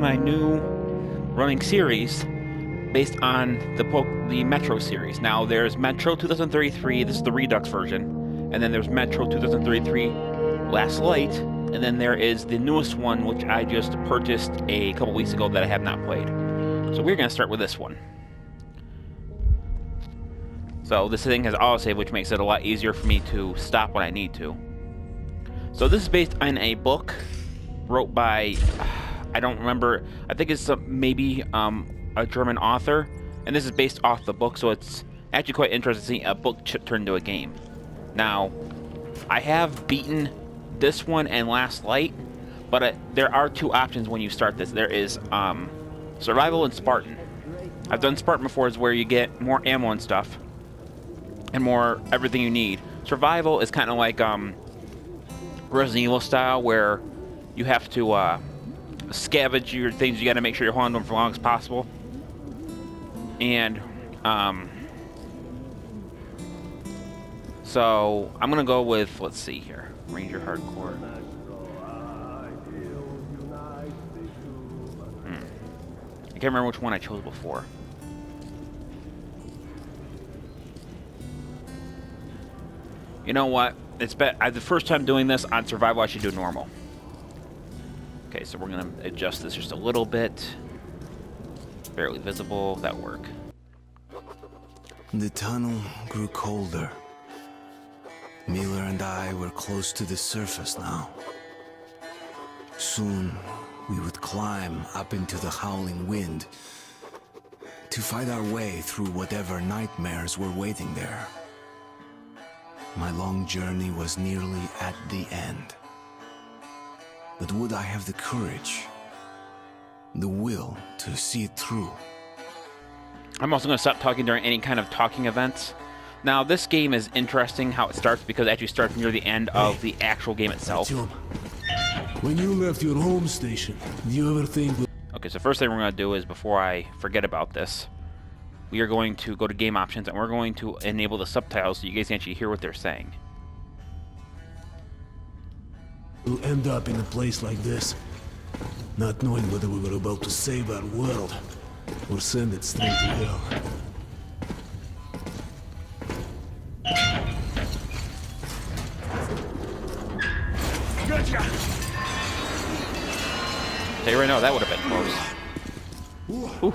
my new running series based on the Metro series. Now, there's Metro 2033, this is the Redux version, and then there's Metro 2033 Last Light, and then there is the newest one, which I just purchased a couple weeks ago that I have not played. So we're going to start with this one. So this thing has autosave, which makes it a lot easier for me to stop when I need to. So this is based on a book wrote by, I don't remember, I think it's maybe a German author, and this is based off the book, so it's actually quite interesting seeing a book turned into a game. Now, I have beaten this one and Last Light, but there are two options when you start this. There is Survival and Spartan. I've done Spartan before, is where you get more ammo and stuff, and more everything you need. Survival is kind of like Resident Evil style, where you have to scavenge your things. You got to make sure you're holding them for as long as possible. And so I'm gonna go with, let's see here, Ranger Hardcore. I can't remember which one I chose before. You know what? It's the first time doing this on survival. I should do normal. Okay, so we're gonna adjust this just a little bit. Barely visible. That work. The tunnel grew colder. Miller and I were close to the surface now. Soon, we would climb up into the howling wind to fight our way through whatever nightmares were waiting there. My long journey was nearly at the end. But would I have the courage, the will to see it through? I'm also going to stop talking during any kind of talking events. Now, this game is interesting how it starts, because it actually starts near the end of the actual game itself. When you left your home station, do you ever think... Okay, so first thing we're going to do is, before I forget about this, we are going to go to game options, and we're going to enable the subtitles so you guys can actually hear what they're saying. We'll end up in a place like this, not knowing whether we were about to save our world or send it straight to hell. Gotcha! Tell you right now, that would have been close. Ooh.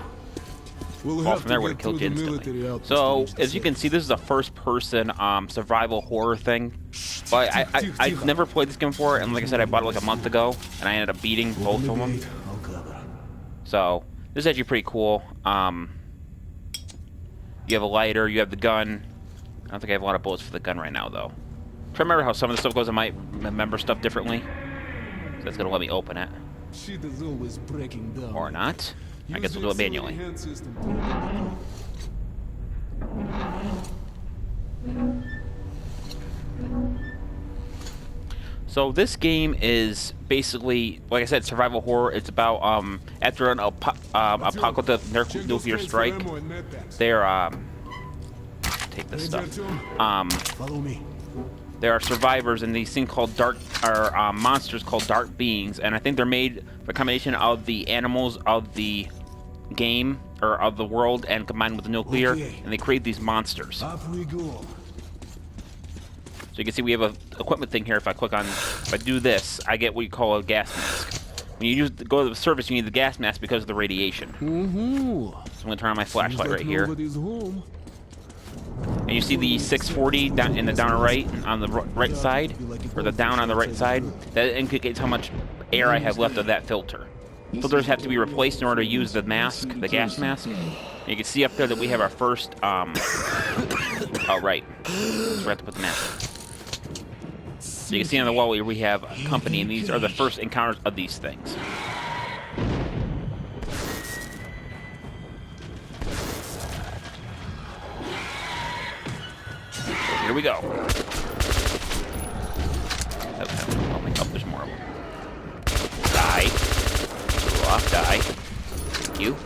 Fall from there would have killed you instantly. So, as you can see, this is a first-person survival horror thing. But I've never played this game before, and like I said, I bought it like a month ago, and I ended up beating both of them. So, this is actually pretty cool. You have a lighter, you have the gun. I don't think I have a lot of bullets for the gun right now, though. Try to remember how some of the stuff goes. I might remember stuff differently. So that's going to let me open it. Or not. I guess we'll do it manually. So this game is basically, like I said, survival horror. It's about after an apocalyptic nuclear strike, they're take this stuff. Follow me. There are survivors in these things called monsters called dark beings, and I think they're made for a combination of the animals of the game or of the world and combined with the nuclear, and they create these monsters. Up we go. So you can see we have a equipment thing here. If I do this, I get what you call a gas mask. When you go to the surface, you need the gas mask because of the radiation. So I'm gonna turn on my flashlight right here. And you see the 640 down in the down right on the right side, or the down on the right side. That indicates how much air I have left of that filter. Filters have to be replaced in order to use the mask, the gas mask. And you can see up there that we have our first. Oh right, so we have to put the mask on. So you can see on the wall here we have a company, and these are the first encounters of these things. Here we go. Oh, there's more of them. Die. Go off, die. Thank you.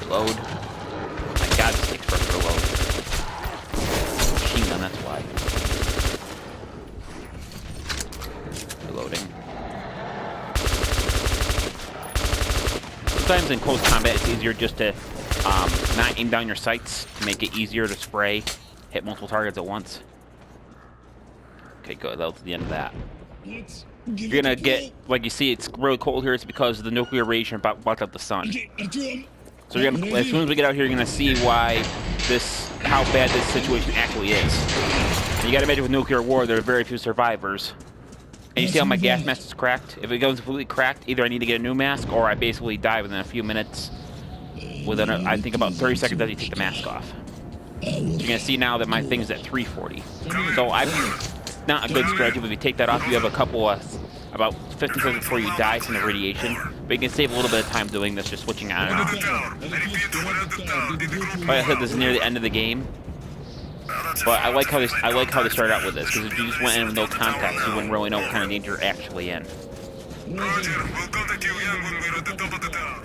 Reload. Oh my god, this takes forever to reload. Machine gun, that's why. Reloading. sometimes in close combat it's easier just to not aim down your sights to make it easier to spray, hit multiple targets at once. Okay, good. That was the end of that. You're gonna get, like you see, it's really cold here. It's because the nuclear radiation blocked out the sun. So you're gonna, as soon as we get out here, you're gonna see how bad this situation actually is. And you gotta imagine with nuclear war, there are very few survivors. And you see how my gas mask is cracked? If it goes completely cracked, either I need to get a new mask, or I basically die within a few minutes. Within, I think, about 30 seconds after you take the mask off. So you're gonna see now that my thing is at 340. So not a good strategy, but if you take that off, you have a couple about 15 seconds before you die from the radiation. But you can save a little bit of time doing this, just switching on and off. Like I said, this is near the end of the game. But I like how they started out with this, because if you just went in with no context, you wouldn't really know what kind of danger you're actually in. Roger. We'll contact you again when we're at the top of the tower.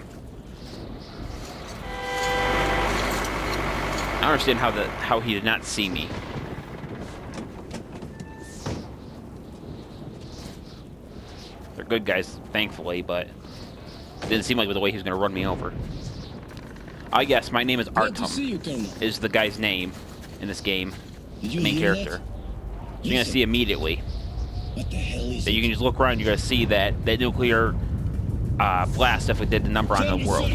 I don't understand how he did not see me. They're good guys, thankfully, but it didn't seem like with the way he was going to run me over. Yes, my name is Artem. Is the guy's name in this game, the main character. So you're going to see immediately that you can just look around, you're going to see that nuclear blast definitely did the number on the world.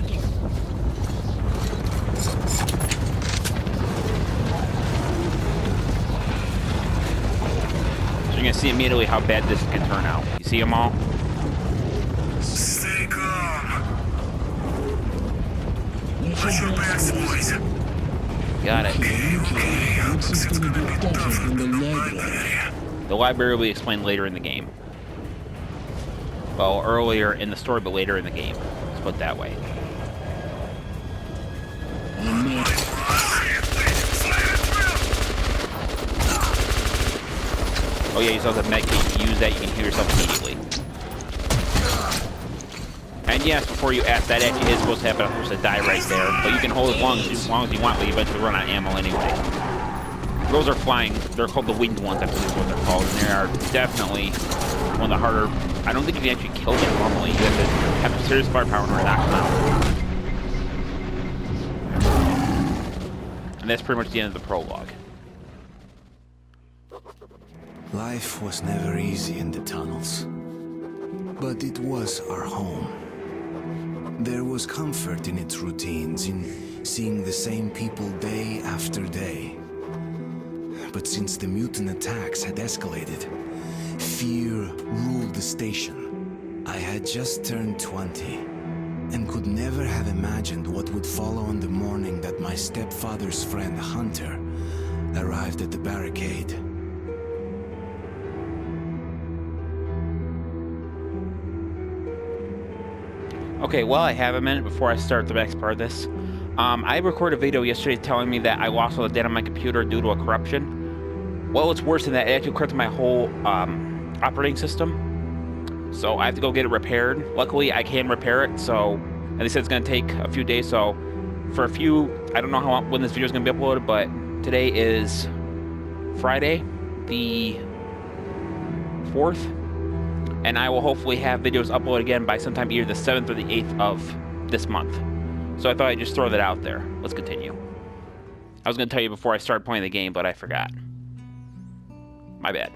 So you're going to see immediately how bad this can turn out. You see them all? Stay calm. Watch your backs, boys. Got it. The library will be explained later in the game. Well, earlier in the story, but later in the game. Let's put it that way. Oh yeah, you saw the med kit. You use that, you can heal yourself immediately. And yes, before you ask, that actually is supposed to happen. I'm supposed to die right there. But you can hold as long as you want, but you eventually run out of ammo anyway. Those are flying. They're called the winged ones, I believe is what they're called. And they are definitely one of the harder. I don't think you can actually kill them normally. You have to have serious firepower in order to knock them out. And that's pretty much the end of the prologue. Life was never easy in the tunnels, but it was our home. There was comfort in its routines, in seeing the same people day after day. But since the mutant attacks had escalated, fear ruled the station. I had just turned 20, and could never have imagined what would follow on the morning that my stepfather's friend Hunter arrived at the barricade. Okay, well, I have a minute before I start the next part of this. I recorded a video yesterday telling me that I lost all the data on my computer due to a corruption. Well, it's worse than that. It actually corrupted my whole operating system. So I have to go get it repaired. Luckily, I can repair it, so... And they said it's going to take a few days, so... For a few... I don't know when this video is going to be uploaded, but today is Friday, the 4th. And I will hopefully have videos uploaded again by sometime either the 7th or the 8th of this month. So I thought I'd just throw that out there. Let's continue. I was going to tell you before I started playing the game, but I forgot. My bad.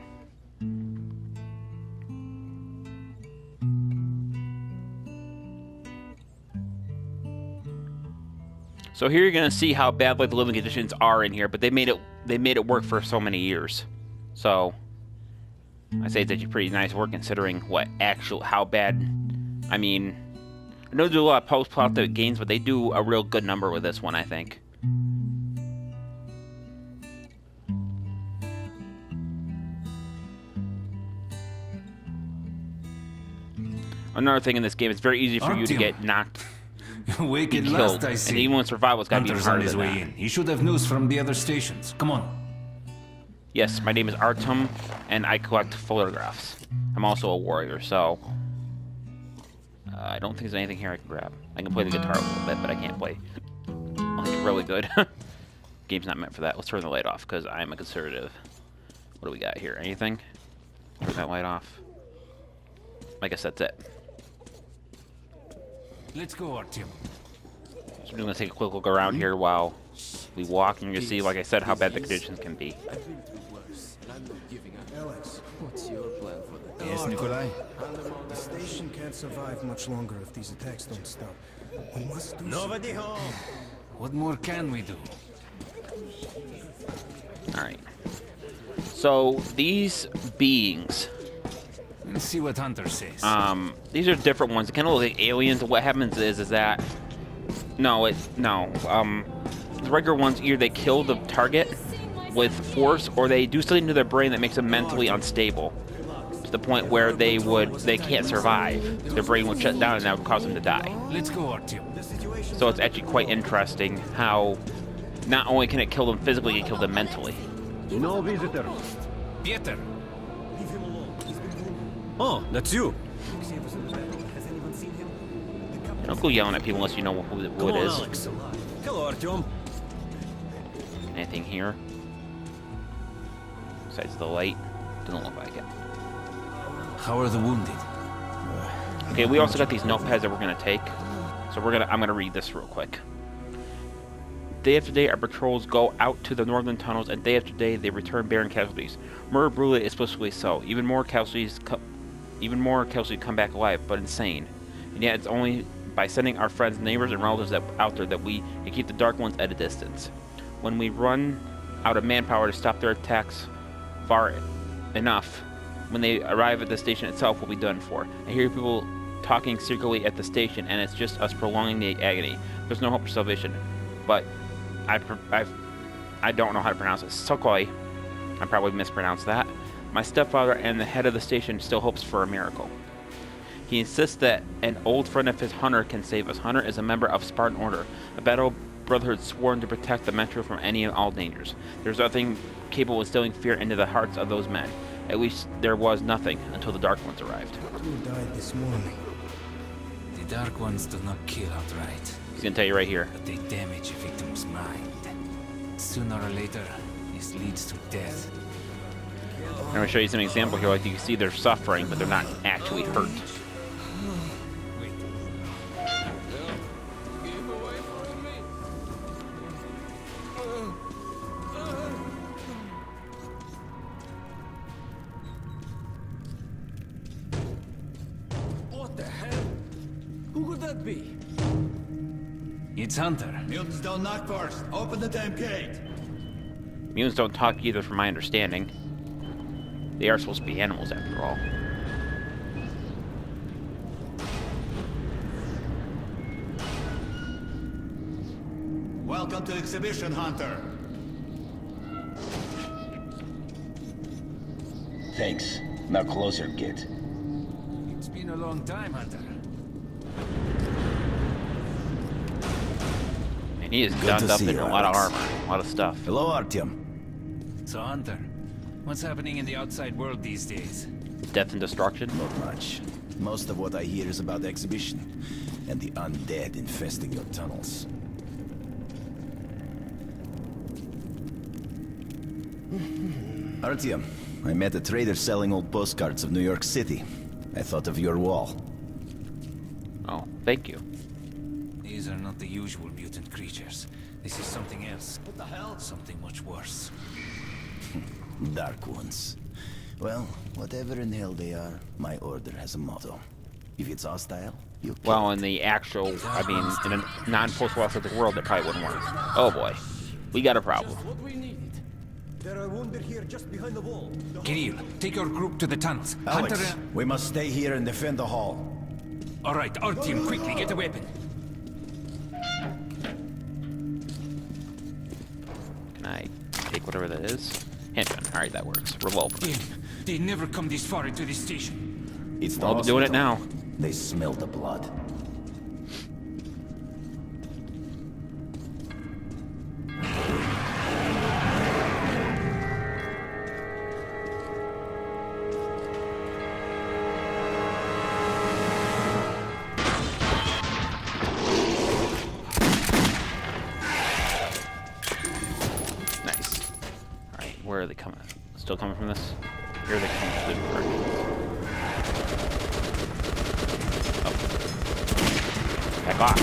So here you're going to see how bad the living conditions are in here, but they made it work for so many years. So... I say it's actually pretty nice work considering how bad, I mean, I know they do a lot of post-plot games, but they do a real good number with this one, I think. Another thing in this game, it's very easy for you to get knocked Wicked killed, last, I see. and even when survival, it's gotta be Hunter's on harder his than way that. in. He should have news from the other stations. Come on. Yes, my name is Artem, and I collect photographs. I'm also a warrior, so... I don't think there's anything here I can grab. I can play the guitar a little bit, but I can't play like really good. Game's not meant for that. Let's turn the light off, because I'm a conservative. What do we got here? Anything? Turn that light off. I guess that's it. Let's go, Artyom. So we're gonna take a quick look around here while we walk, and you see, like I said, how bad the conditions can be. Alex, What's your plan for the Yes, Nikolai? the station can't survive much longer if these attacks don't stop. We must do something. What more can we do? All right. So these beings, Let's see what Hunter says. these are different ones. They kind of look like aliens. What happens is that the regular ones, either they kill the target with force, or they do something to their brain that makes them mentally unstable to the point where they can't survive. Their brain would shut down, and that would cause them to die. Let's go, Artyom. So it's actually quite interesting how not only can it kill them physically, it can kill them mentally. No visitors. Pieter, Oh, that's you. Don't go yelling at people unless you know who it is. Alex. Hello, Artyom. Anything here? Besides the light? Doesn't look like it. how are the wounded? Okay, we also got these notepads that we're gonna take. So I'm gonna read this real quick. Day after day, our patrols go out to the northern tunnels, and day after day, they return bearing casualties. Murder brutally, explicitly so. Even more casualties come back alive, but insane. And yet, it's only by sending our friends, neighbors, and relatives out there that we can keep the Dark Ones at a distance. When we run out of manpower to stop their attacks far enough, when they arrive at the station itself, we'll be done for. I hear people talking secretly at the station, and it's just us prolonging the agony. There's no hope for salvation. But I don't know how to pronounce it. Sokoi. I probably mispronounced that. My stepfather and the head of the station still hopes for a miracle. He insists that an old friend of his, Hunter, can save us. Hunter is a member of Spartan Order, a battle brotherhood sworn to protect the metro from any and all dangers. There's nothing capable of instilling fear into the hearts of those men. At least there was nothing until the Dark Ones arrived. Two died this morning. The Dark Ones do not kill outright, He's gonna tell you right here. but they damage a victim's mind. Sooner or later, this leads to death. I'm gonna show you some example here. Like you can see, they're suffering, but they're not actually hurt. Wait, What the hell? Who could that be? it's Hunter. Mutants don't knock first. Open the damn gate. Mutants don't talk either, from my understanding. They are supposed to be animals, after all. Welcome to Exhibition Hunter. Thanks. Now closer, kid. It's been a long time, Hunter. And he is Good donned to up see in you, a lot of Alex. armor, a lot of stuff. Hello, Artyom. So, Hunter, what's happening in the outside world these days? Death and destruction. Not much. Most of what I hear is about the exhibition and the undead infesting your tunnels. Artyom, I met a trader selling old postcards of New York City. I thought of your wall. Oh, thank you. These are not the usual mutant creatures. This is something else. What the hell? Something much worse. Dark ones. Well, whatever in hell they are, my order has a motto. If it's hostile, you kill Well, it. in the actual, I mean, in a non-post-apocalyptic world, that probably wouldn't work. Oh boy, we got a problem. What we needed. There are wounded here just behind the wall. Kirill, take your group to the tunnels. Alex, Hunter, we must stay here and defend the hall. all right, Artyom, quickly, get a weapon. Can I take whatever that is? Handgun. All right, that works. Revolver. Damn, they never come this far into the station. It's the Well, they're doing it hospital. now. They smell the blood. Nice. All right, where are they coming? Still coming from this? Here are they coming from the direction. Fuck.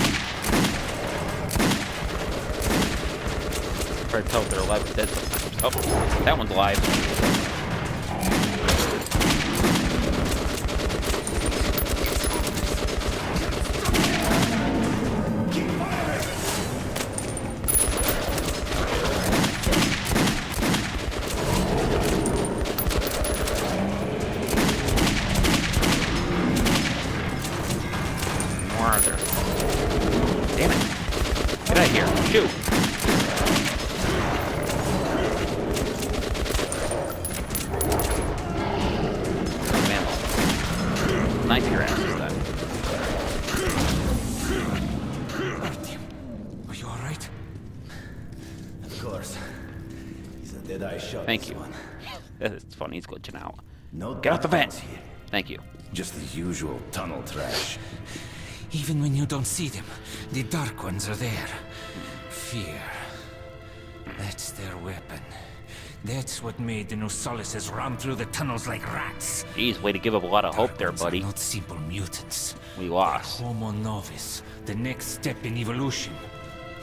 Try to tell if they're alive or dead sometimes. Oh, that one's alive. More are there? Damn it. Get out of here. Shoot. Knife your asses then. Are you alright? Of course. He's a dead-eye shot. Thank you. It's funny, he's glitching out. No Get off the vent! here. Thank you. Just the usual tunnel trash. Even when you don't see them, the Dark Ones are there. Fear. That's their weapon. That's what made the Nosalises run through the tunnels like rats. Jeez, way to give up a lot of hope there, Dark Ones buddy. are not simple mutants. We lost. They're Homo novis, the next step in evolution.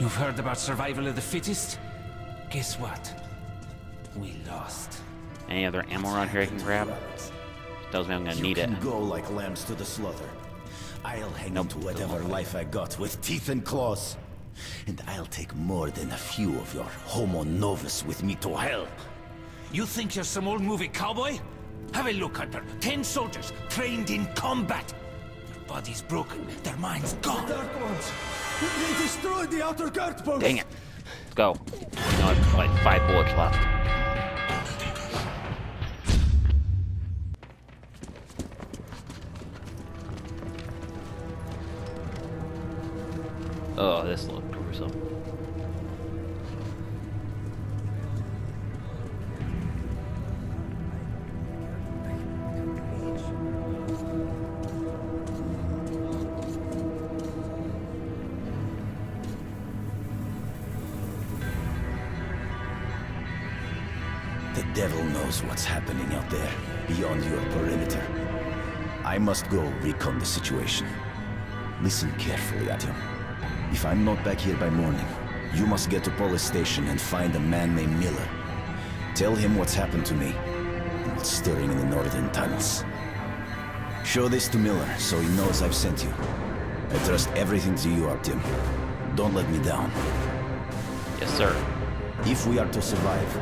You've heard about survival of the fittest? Guess what? We lost. Any other ammo around here I can grab? Tells me I'm gonna need it. You can go like lambs to the slaughter. I'll hang Nope. on to whatever life I got with teeth and claws. And I'll take more than a few of your Homo novis with me to hell. You think you're some old movie cowboy? Have a look, Hunter. 10 soldiers trained in combat. Their bodies broken, their minds gone. Dark Ones! They destroyed the outer guard post! Dang it. Let's go. No, I have like 5 bullets left. Oh, this looked gruesome. The devil knows what's happening out there, beyond your perimeter. I must go recon the situation. Listen carefully at him. If I'm not back here by morning, you must get to police station and find a man named Miller. Tell him what's happened to me, and what's stirring in the northern tunnels. Show this to Miller, so he knows I've sent you. I trust everything to you, Artyom. Don't let me down. Yes, sir. If we are to survive,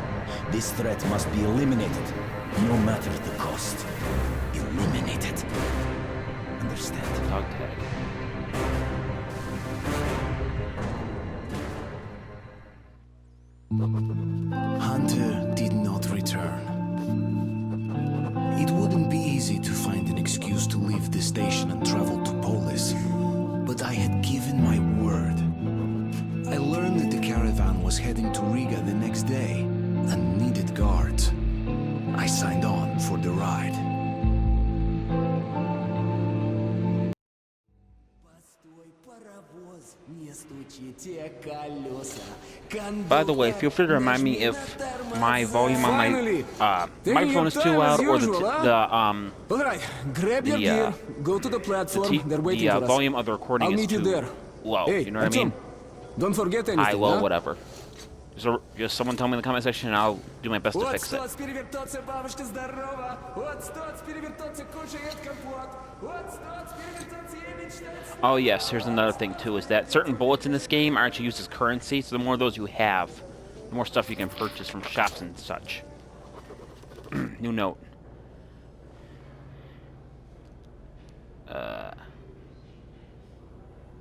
this threat must be eliminated, no matter the cost. Eliminated. Understand? Dog tag. Hunter did not return. It wouldn't be easy to find an excuse to leave the station and travel to Polis, but I had given my word. I learned that the caravan was heading to Riga the next day and needed guards. I signed on for the ride. By the way, feel free to remind me if my volume on my microphone is too loud or Alright, grab your gear, go to the platform, they're waiting for us. volume of the recording I'll is meet too you there. low. Hey, You know what I mean? Don't forget anything, High, low, huh? whatever. So just someone tell me in the comment section and I'll do my best to Вот fix что, it. с перевертоться, бабушка здорова. Вот что, с перевертоться, кушает компот. Вот что, с перевертоться, ей мечтать. Oh yes, here's another thing too, is that certain bullets in this game are actually used as currency, so the more of those you have, the more stuff you can purchase from shops and such. New note.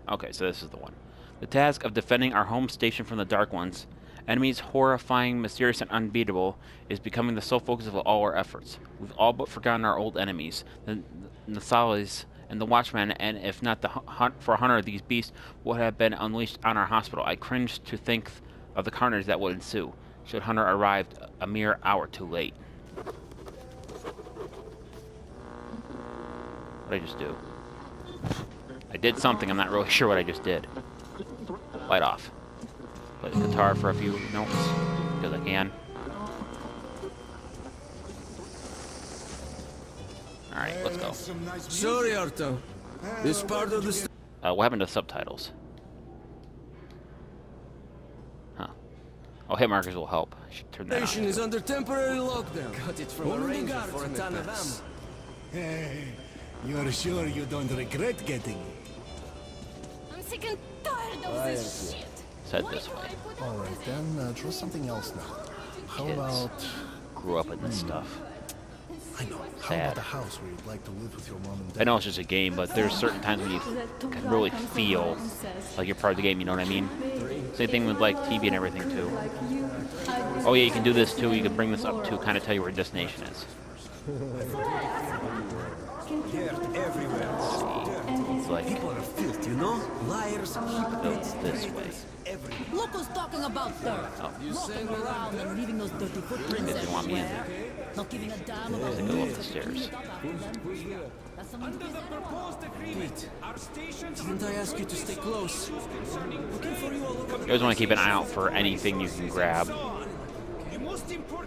Okay, so this is the one. The task of defending our home station from the Dark Ones, enemies horrifying, mysterious, and unbeatable, is becoming the sole focus of all our efforts. We've all but forgotten our old enemies, the Nasalis and the Watchmen, and if not the hunt for Hunter, these beasts would have been unleashed on our hospital. I cringe to think of the carnage that would ensue, should Hunter arrive a mere hour too late. What did I just do? I did something, I'm not really sure what I just did. Light off. Play the guitar for a few notes, because I can. Alright, let's go. Sorry, Arto. This part of the... What happened to subtitles? Huh. Oh, hit markers will help. I should turn that Nation on. is under temporary lockdown. Got it from a Only the ranger guards for a may ton of pass. ammo. Hey, you're sure you don't regret getting it? I'm sick and tired of this shit. Said this way. Alright then, try something else now. How Kids. about... Grew up in this stuff. I know. How Sad. about a house where you'd like to live with your mom and dad? I know it's just a game, but there's certain times when you can really feel like you're part of the game, you know what I mean? Same thing with like TV and everything too. Oh yeah, you can do this too, you can bring this up to kind of tell you where your destination is. It's like, People are filth, you know? Liars, hypocrites, this way. Look who's talking about dirt. Walking around and leaving those dirty footprints They want me in everywhere. there. Not giving a damn about They go up the stairs. Didn't I ask you to stay close? Looking for you all over You always want to keep an eye out for anything you can grab.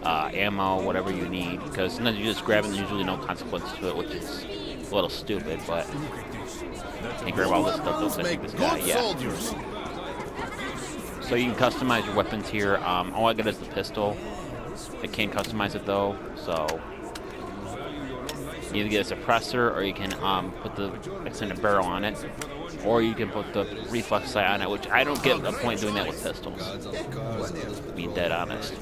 Ammo, whatever you need, because sometimes you just grab it and there's usually no consequences to it, which is a little stupid, but you grab all this stuff, don't take this guy, yeah. So you can customize your weapons here. All I got is the pistol. I can't customize it though, so you either get a suppressor or you can put the extended barrel on it, or you can put the reflex sight on it, which I don't get the point doing that with pistols, to be dead honest.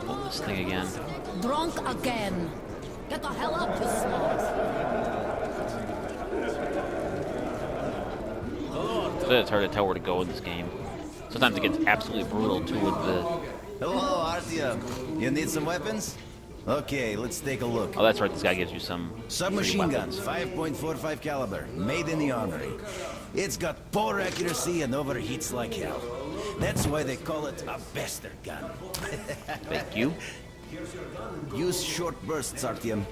Pull this thing again. Drunk again. Get the hell up, you smart. It's hard to tell where to go in this game. Sometimes it gets absolutely brutal too with the... Hello, Artyom. You need some weapons? Okay, let's take a look. Oh, that's right, this guy gives you some Submachine free gun, weapons. 5.45 caliber, made in the armory. It's got poor accuracy and overheats like hell. That's why they call it a bastard gun. Thank you. Use short bursts, Artyom.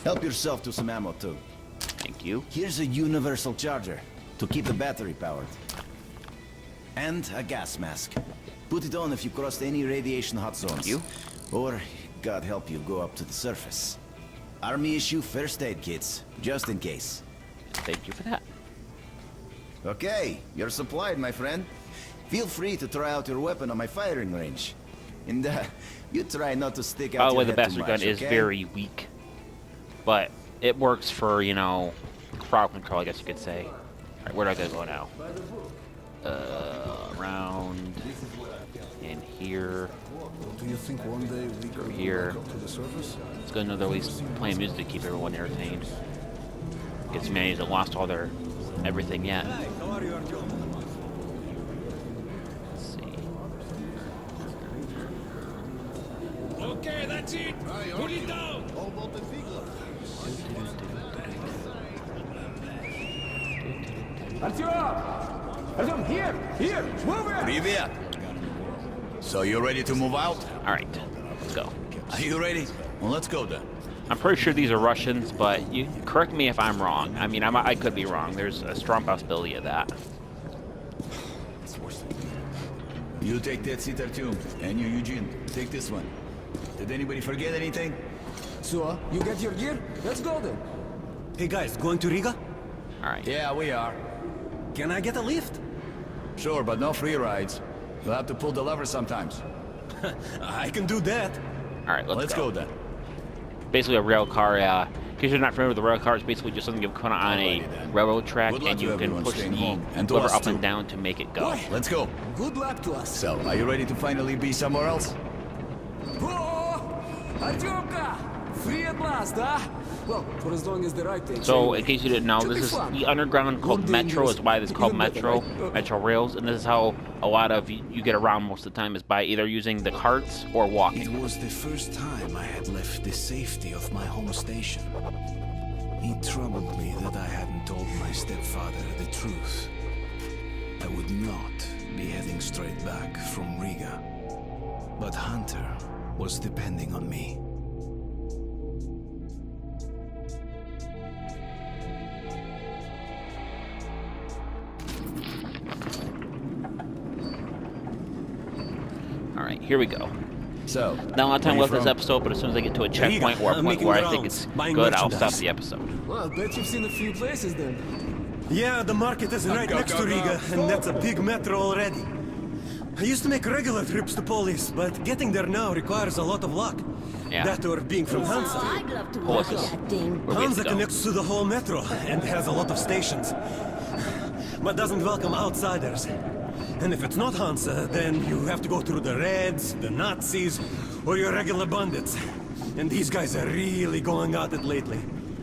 Help yourself to some ammo, too. Thank you. Here's a universal charger to keep the battery powered. And a gas mask. Put it on if you crossed any radiation hot zones. You? Or, God help you, go up to the surface. Army issue first aid kits, just in case. Thank you for that. Okay, you're supplied, my friend. Feel free to try out your weapon on my firing range. And you try not to stick out By the way, your the head too bastard gun much, is okay? very weak, but it works for, you know, crowd control, I guess you could say. Alright, where do I gotta go now? Around in here. Do you think one day we Through could here. go up to the surface? Let's go another at least playing music to keep everyone entertained. Get some manuals that lost all their everything yet. Let's see. Okay, that's it. Put it down. Artyom, here, move it. Привет! So you ready to move out? Alright, let's go. Are you ready? Well, let's go then. I'm pretty sure these are Russians, but you correct me if I'm wrong. I mean, I could be wrong. There's a strong possibility of that. You take that seat, Artyom, and you, Eugene, take this one. Did anybody forget anything? So, you get your gear? Let's go then. Hey guys, going to Riga? Alright. Yeah, we are. Can I get a lift? Sure, but no free rides. You'll have to pull the lever sometimes. I can do that. Alright, let's go then. Basically a rail car, in case you're not familiar with the rail car, it's basically just something you put on a railroad track Good luck and to you can everyone push staying the home, and to lever us up too. and down to make it go. Let's go. Good luck to us. So, are you ready to finally be somewhere else? Oh, Artyomka! Free at last, huh? Well, for as long as the right takes. So, anyway. in case you didn't know, Should this be is fun. the underground called More Metro. dangerous, Is why it's called even better, Metro, right? Metro Rails, and this is how a lot of you get around most of the time is by either using the carts or It walking. was the first time I had left the safety of my home station. It troubled me that I hadn't told my stepfather the truth. I would not be heading straight back from Riga. But Hunter was depending on me. Alright, here we go. So, Not a lot of time where left you this from? episode, but as soon as I get to a checkpoint or a I'm point making where I rounds, think it's buying good, I'll stop merchandise. the episode. Well, I bet you've seen a few places then. Yeah, the market is right next to Riga, and that's a big metro already. I used to make regular trips to Polis, but getting there now requires a lot of luck. Yeah. That or being from Hansa. I'd love to Polis watch is that thing. where we have Hansa to go. connects to the whole metro and has a lot of stations, but doesn't welcome outsiders. And if it's not Hansa, then you have to go through the Reds, the Nazis, or your regular bandits. And these guys are really going at it lately.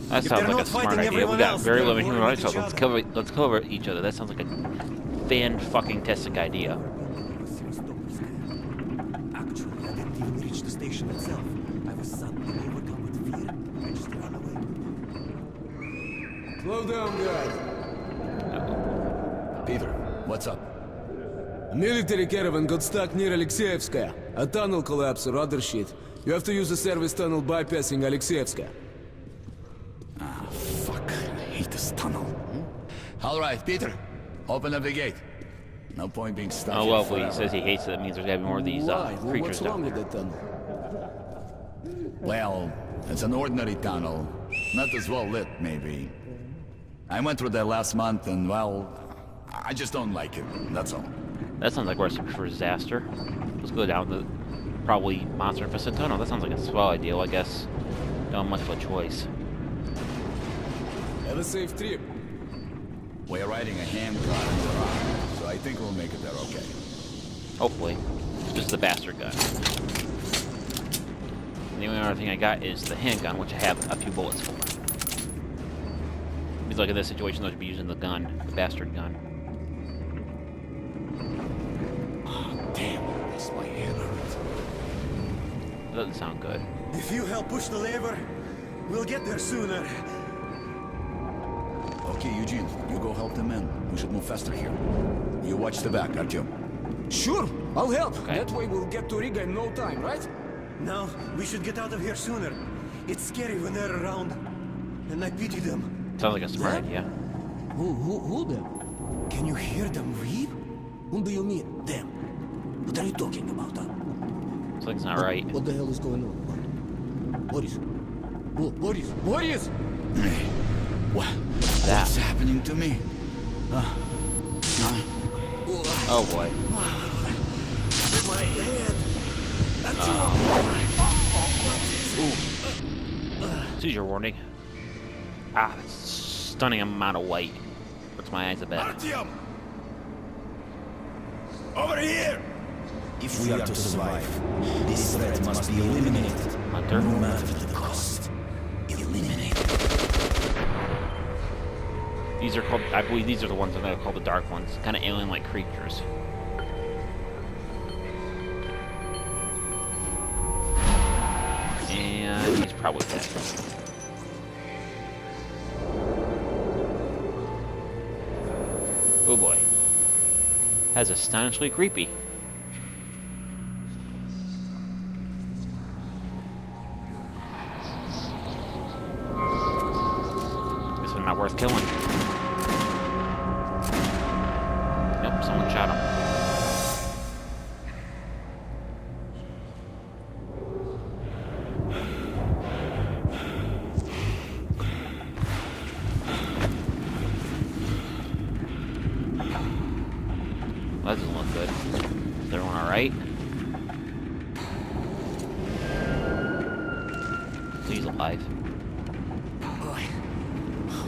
That If sounds they're like a not smart fighting idea. We everyone got else, very they're limited human warring rights, with so each let's cover each other. That sounds like a fan-fucking-tastic idea. Actually, I didn't even reach the station itself. I was suddenly overcome with fear. I just ran away. Slow down, guys. Peter, what's up? A military caravan got stuck near Alexeyevskaya. A tunnel collapsed or other shit. You have to use the service tunnel bypassing Alexeyevskaya. Ah, fuck. I hate this tunnel. All right, Peter. Open up the gate. No point being stuck Oh, here well, if he forever. says he hates it, that means there's gotta be more of these Why? creatures What's down wrong there. with that tunnel? Well, it's an ordinary tunnel. Not as well lit, maybe. I went through there last month and, well, I just don't like it. That's all. That sounds like a recipe for disaster. Let's go down the probably monster-infested tunnel. That sounds like a swell idea, I guess. Don't have much of a choice. Have a safe trip. We're riding a hand car in the rock, so I think we'll make it there okay. Hopefully. Just the bastard gun. And the only other thing I got is the handgun, which I have a few bullets for. Means like in this situation, I should be using the gun, the bastard gun. Damn, this my hand hurts. That doesn't sound good. If you help push the lever, we'll get there sooner. Okay, Eugene, you go help the men. We should move faster here. You watch the back, Artyom. Sure, I'll help. Okay. That way we'll get to Riga in no time, right? Now, we should get out of here sooner. It's scary when they're around. And I pity them. Sounds like a smart idea. Who them? Can you hear them weep? Whom do you mean? Them. What are you talking about, huh? Something's not right. What the hell is going on? Boris. Boris. Boris! What's happening to me? Oh boy. My head. Seizure warning. Ah, that's a stunning amount of white. Hurts my eyes a bit. Artyom! Over here! If we are to survive, this threat must be eliminated. Hunter. No matter the cost. Eliminate. These are called, I believe these are the ones that are called the Dark Ones. Kind of alien-like creatures. And he's probably dead. Oh boy. That's astonishingly creepy. This one not worth killing. Nope, someone shot him. Well, that doesn't look good. Is everyone alright? He's alive.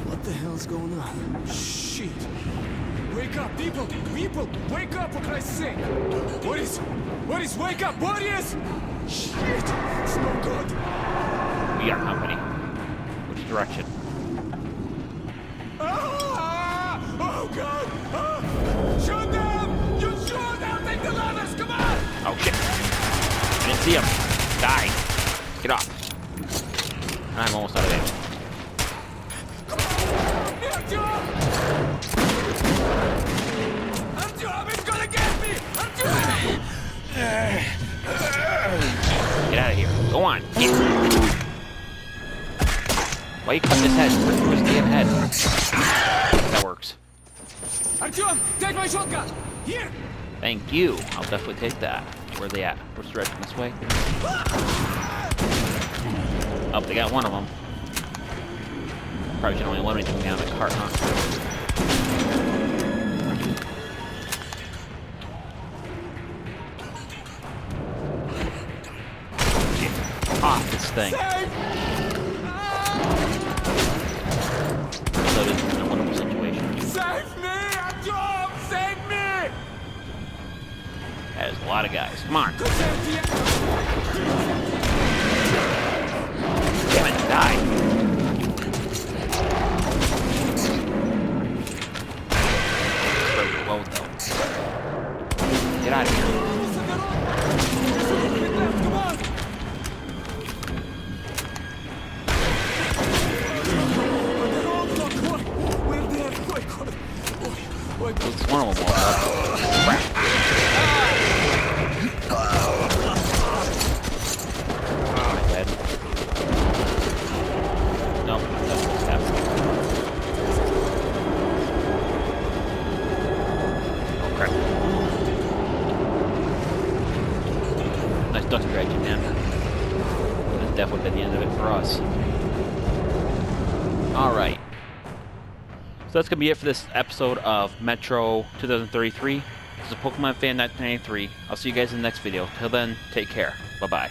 What the hell's going on? Shit! Wake up, people! People! Wake up, for Christ's sake! Boris! Boris, wake up! Boris! Shit! It's no good! We got company. Which direction? Ah! Oh, God! Ah! Shoot them! You shoot! I'll take the ladders! Come on! Oh shit! I didn't see him. Die. Get off. I'm almost out of ammo. Artyom! Artyom, it's gonna get me! Artyom! Get out of here. Go on. Get. Why you cut his head? Cut through his damn head. That works. Artyom, take my shotgun! Here! Thank you. I'll definitely take that. Where are they at? We're stretching this way. Oh, they got one of them. Probably should only eliminate them down the cart, huh? Get off this thing. So this is a wonderful situation. Save me! Adam! Save me! That is a lot of guys. Come on. Damn it, die. Well, though. Get out of here. Looks one of them all. Crap. Duck dredging, man. That's definitely been the end of it for us. Alright. So that's going to be it for this episode of Metro 2033. This is Pokemon Fan 1993. I'll see you guys in the next video. Till then, take care. Bye-bye.